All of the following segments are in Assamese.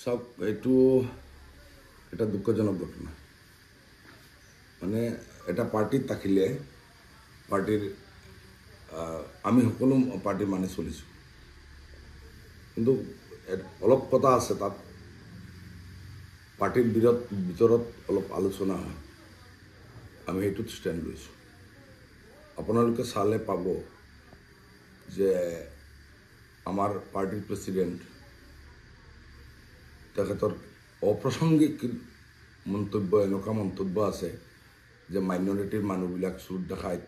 সব এইটো এটা দুঃখজনক ঘটনা মানে এটা পার্টিত থাকিলে পার্টির আমি সকলো পার্টি মানে চলিছো কিন্তু অলপ কথা আছে তাত পার্টির ভিতৰত অলপ আলোচনা হয় আমি এইটোত স্ট্যান্ড লৈছো আপোনালোকে চালে পাব যে আমার পার্টির প্রেসিডেন্ট তেখেতৰ অপ্ৰাসংগিক মন্তব্য এনেকুৱা মন্তব্য আছে যে মাইনৰিটিৰ মানুহবিলাক চুৰ দেখায়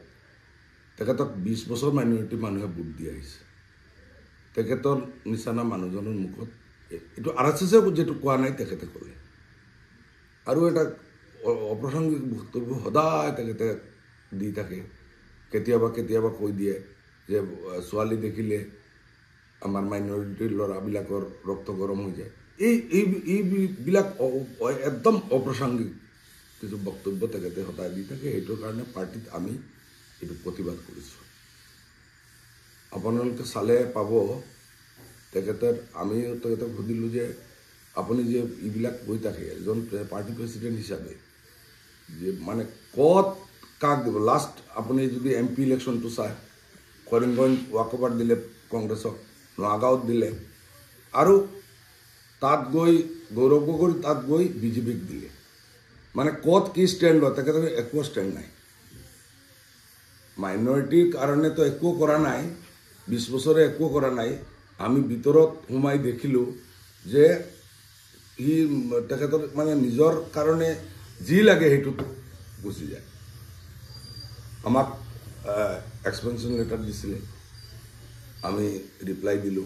তেখেতক 20 বছৰ মাইনৰিটি মানুহে ভোট দি আহিছে তেখেতৰ নিচানা মানুহজনৰ মুখত এইটো আৰএছএছে যেটো কোৱা নাই তেখেতে ক'লে আৰু এটা অপ্ৰাসংগিক বক্তব্য সদায় তেখেতে দি থাকে কেতিয়াবা কৈ দিয়ে যে ছোৱালী দেখিলে আমাৰ মাইনৰিটিৰ ল'ৰাবিলাকৰ ৰক্ত গৰম হৈ যায় এইবিলাক একদম অপ্ৰাসংগিক কিছু বক্তব্য তেখেতে সদায় দি থাকে এইটোৰ কাৰণে পাৰ্টিত আমি এইটো প্ৰতিবাদ কৰিছো আপোনালোকে চালে পাব তেখেতৰ আমি তেখেতক সুধিলো যে আপুনি যে এইবিলাক কৈ থাকে এজন পাৰ্টি প্ৰেসিডেন্ট হিচাপে যে মানে কত কাক দিব লাষ্ট আপুনি যদি এমপি ইলেকশনটো চায় কৰিমগঞ্জ ৱাকওভাৰ দিলে কংগ্ৰেছক নগাঁৱত দিলে আৰু তাত গৈ গৌৰৱ গগৈ তাত গৈ বিজেপিক দিলে মানে কত কি স্ট্যান্ড লয় তেখেতৰ একো স্ট্যান্ড নাই মাইনৰিটিৰ কাৰণে তো একো কৰা নাই 20 বছৰে একো কৰা নাই আমি ভিতৰত সোমাই দেখিলো যে ই তেখেতৰ মানে নিজৰ কাৰণে যি লাগে হেতু গুচি যায় আমাক এক্সপেনশন লেটার দিছিলে আমি রিপ্লাই দিলো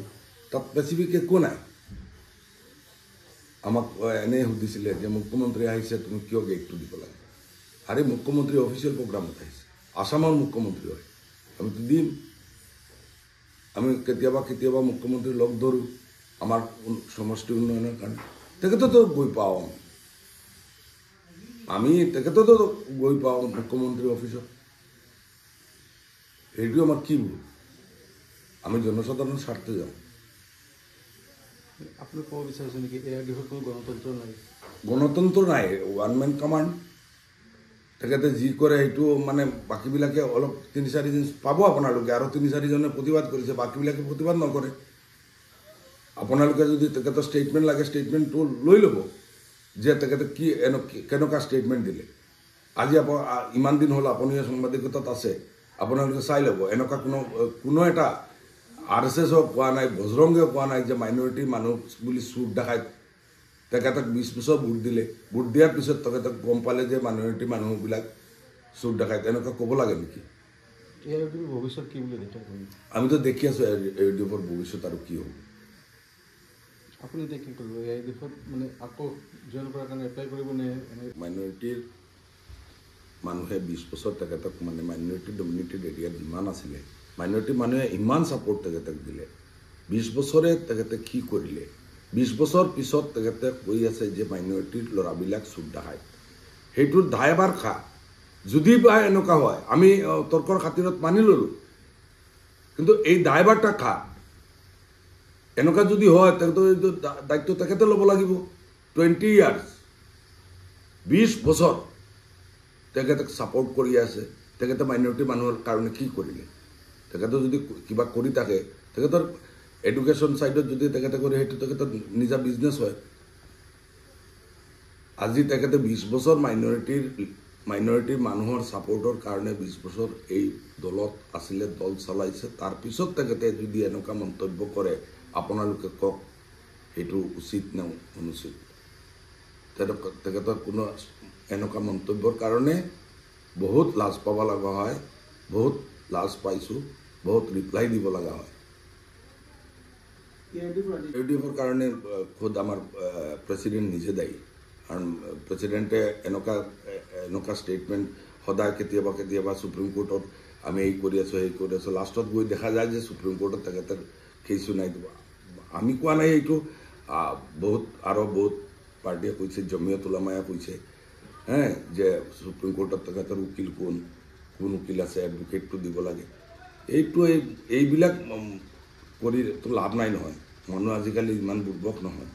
তাত স্পেসিফিক একো নাই আমাক এনে সুধিছিলে যে মুখ্যমন্ত্রী আহিছে তুমি কিয় গেটটো দিব লাগে আরে মুখ্যমন্ত্রী অফিসিয়াল প্রোগ্রামত আহিছে আসামৰ মুখ্যমন্ত্রী হয় আমি তো দিম আমি কেতিয়াবা মুখ্যমন্ত্রী লগ ধরু আমার সমষ্টি উন্নয়নের কারণে তেখেতো তো গৈ পাও আমি তেখেতো তো গৈ পাও মুখ্যমন্ত্রী অফিসত এইটো আমার কি ভুল আমি জনসাধারণের স্বার্থে যাও আপনি কব বিচাৰিছে নেকি এয়া দেশত কোনো গণতন্ত্ৰ নাই গণতন্ত্ৰ নাই ওয়ান ম্যান কমান্ড তেখেতে যি কৰে এইটো মানে বাকিবিলাকে অলপ 3-4 দিন পাব আপোনালোকে আৰু 3-4 জনে প্ৰতিবাদ কৰিছে বাকিবিলাকে প্ৰতিবাদ নকৰে আপোনালোকে যদি তেখেতৰ স্টেটমেন্ট লাগে স্টেটমেন্টটো লৈ ল'ব যে তেখেতে কি কেনেকুৱা স্টেটমেন্ট দিলে আজি ইমান দিন হল আপুনি সাংবাদিকতাত আছে আপোনালোকে চাই ল'ব এনেকুৱা কোনো এটা আৰএসএস কোৱা নাই বজৰংগে কোৱা নাই যে মাইনৰিটি মানুহ বুলি চুৰ দেখায় তেখেতক 20 বছৰ ভোট দিলে ভোট দিয়াৰ পিছত তেখেতক গম পালে যে মাইনৰিটি মানুহবিলাক চুৰ দেখায় তেনেকুৱা ক'ব লাগে নেকি এআইইউডিএফৰ ভৱিষ্যত কি বুলি দেখে আমি তো দেখি আছো এআইইউডিএফৰ ভৱিষ্যত আৰু কি হ'ব আপুনি দেখি কৰিব এআইইউডিএফত মানে আকৌ জয়েন কৰাৰ কাৰণে এপ্লাই কৰিব নে মাইনৰিটিৰ মানুহে 20 বছৰ তেখেতক মানে মাইনৰিটি ডমিনেটেড এৰিয়াত যিমান আছিলে মাইনৰিটি মানুহে ইমান সাপোৰ্ট তেখেতক দিলে 20 বছৰে তেখেতে কি কৰিলে 20 বছৰ পিছত তেখেতে কৈ আছে যে মাইনৰিটিৰ ল'ৰাবিলাক চুৰ দেখায় হেইটোৰ দায়ভাৰ খা যদি বা এনেকুৱা হয় আমি তৰ্কৰ খাতিৰত মানি ললো কিন্তু এই দায়ভাৰটা খা এনেকুৱা যদি হয় তেখেতে দায়িত্ব তেখেতে ল'ব লাগিব 20 ইয়াৰ্স 20 বছৰ তেখেতক সাপোৰ্ট কৰি আছে তেখেতে মাইনৰিটি মানুহৰ কাৰণে কি কৰিলে তেখেতে যদি কিবা কৰি থাকে তেখেতৰ এডুকেশন সাইডত যদি তেখেতে কৰে হেতু তেখেতৰ নিজা বিজনেস হয় আজি তেখেতে 20 বছৰ মাইনৰিটিৰ মানুহৰ সাপোৰ্টৰ কাৰণে 20 বছৰ এই দলত আছিল দল চলাইছে তাৰ পিছত তেখেতে যদি এনেকুৱা মন্তব্য কৰে আপোনালোকে কক হেতু উচিত না অনুচিত তেখেতৰ কোনো এনেকুৱা মন্তব্যৰ কাৰণে বহুত লাজ পাব লগা হয় বহুত লাজ পাইছো বহুত ৰিপ্লাই দিব লাগা হয় এআইইউডিএফৰ কাৰণে খুদ আমাৰ প্ৰেসিডেন্ট নিজে দায়ী কাৰণ প্ৰেসিডেন্টে এনেকুৱা স্টেটমেন্ট সদায় কেতিয়াবা সুপ্ৰিম কোৰ্টত আমি এই কৰি আছো লাষ্টত গৈ দেখা যায় যে সুপ্ৰিম কোৰ্টত তেখেতৰ কেছু নাই আমি কোৱা নাই এইটো বহুত পাৰ্টিয়ে কৈছে জমিয়ত উলামায়ে কৈছে যে সুপ্ৰিম কোৰ্টত তেখেতৰ উকিল কোন উকিল আছে এডভোকেটটো দিব লাগে এইবিলাক কৰি তো লাভ নাই নহয় মানুহ আজিকালি ইমান বুৰ্বক নহয়